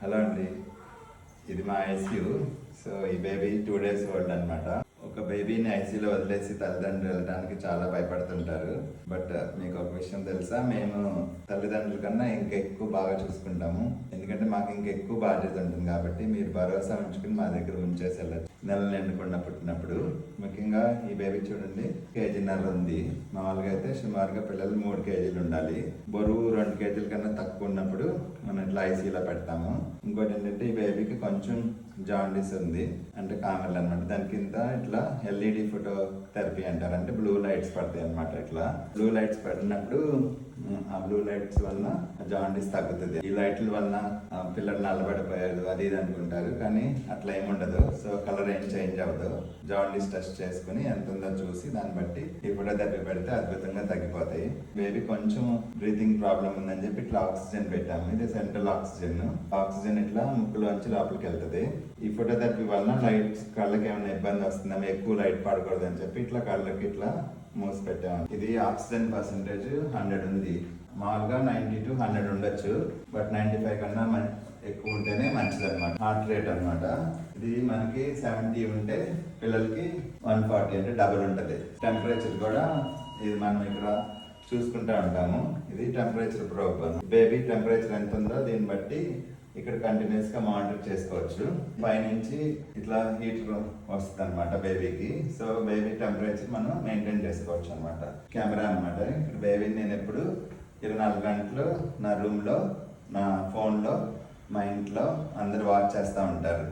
Hello అండి, ఇది మా ఐసీయూ. సో ఈ బేబీ 2 days ఓల్డ్ అనమాట. ఒక బేబీని ఐసీయూలో వదిలేసి తల్లిదండ్రులు వెళ్ళడానికి చాలా భయపడుతుంటారు. బట్ మీకు ఒక విషయం తెలుసా, మేము తల్లిదండ్రుల కన్నా ఇంకెక్కువ బాగా చూసుకుంటాము. ఎందుకంటే మాకు ఇంకెక్కువ బాధ్యత ఉంటుంది కాబట్టి మీరు భరోసా ఉంచుకుని మా దగ్గర ఉంచేసి వెళ్ళచ్చు. నెలలు నిండకుండా పుట్టినప్పుడు ముఖ్యంగా ఈ బేబీ చూడండి, 1.5 kg ఉంది. మామూలుగా అయితే సుమారుగా పిల్లలు 3 kg ఉండాలి. బరువు 2 kg కన్నా తక్కువ ఉన్నప్పుడు మనం ఇట్లా ఐసీయూలో పెడతాము. ఇంకోటి ఏంటంటే ఈ బేబీకి కొంచెం జాండీస్ ఉంది, అంటే కామెల్ అనమాట. దాని కింద ఇట్లా ఎల్ఈడి ఫోటో థెరపీ అంటారు, అంటే బ్లూ లైట్స్ పడతాయి అనమాట. ఇట్లా బ్లూ లైట్స్ పడినప్పుడు ఆ బ్లూ లైట్స్ వలన జాండీస్ తగ్గుతుంది. ఈ లైట్ల వలన పిల్లలు నల్లబడిపోయారు అది ఇది అనుకుంటారు, కానీ అట్లా ఏముండదు. సో కలర్ ఏం చేంజ్ అవ్వదు. జాండీస్ టెస్ట్ చేసుకుని ఎంత ఉందో చూసి దాన్ని బట్టి ఈ ఫోటో థెరపీ పెడితే అద్భుతంగా తగ్గిపోతాయి. బేబీ కొంచెం బ్రీతింగ్ ప్రాబ్లం ఉందని చెప్పి ఇట్లా ఆక్సిజన్ పెట్టాము. ఇది సెంట్రల్ ఆక్సిజన్. ఆక్సిజన్ ఇట్లా ముక్కులోంచి లోపలికి వెళ్తుంది. ఈ ఫోటో థెరపీ వలన లైట్స్ కళ్ళకి ఏమైనా ఇబ్బంది వస్తుందా, ఎక్కువ లైట్ పడకూడదు అని చెప్పి ఇట్లా కళ్ళకి ఇట్లా మూసి పెట్టాము. ఇది ఆక్సిజన్ పర్సెంటేజ్ 100 ఉంది. మామూలుగా 90 to 100 ఉండొచ్చు, బట్ 95 కన్నా ఎక్కువ ఉంటేనే మంచిది అనమాట. హార్ట్ రేట్ అనమాట. ఇది మనకి 70 ఉంటే పిల్లలకి 140, అంటే డబుల్ ఉంటుంది. టెంపరేచర్ కూడా ఇది మనం ఇక్కడ చూసుకుంటూ ఉంటాము. ఇది టెంపరేచర్ ప్రోబ్. బేబీ టెంపరేచర్ ఎంత ఉందో దీన్ని బట్టి ఇక్కడ కంటిన్యూస్ గా మానిటర్ చేసుకోవచ్చు. పైనుంచి ఇట్లా హీటర్ వస్తుంది అనమాట బేబీకి. సో బేబీ టెంపరేచర్ మనం మెయింటైన్ చేసుకోవచ్చు అనమాట. కెమెరా అనమాట. ఇక్కడ బేబీని నేను ఎప్పుడు 24 గంటలు నా రూమ్ లో, నా ఫోన్ లో, మా ఇంట్లో అందరు వాచ్ చేస్తూ ఉంటారు.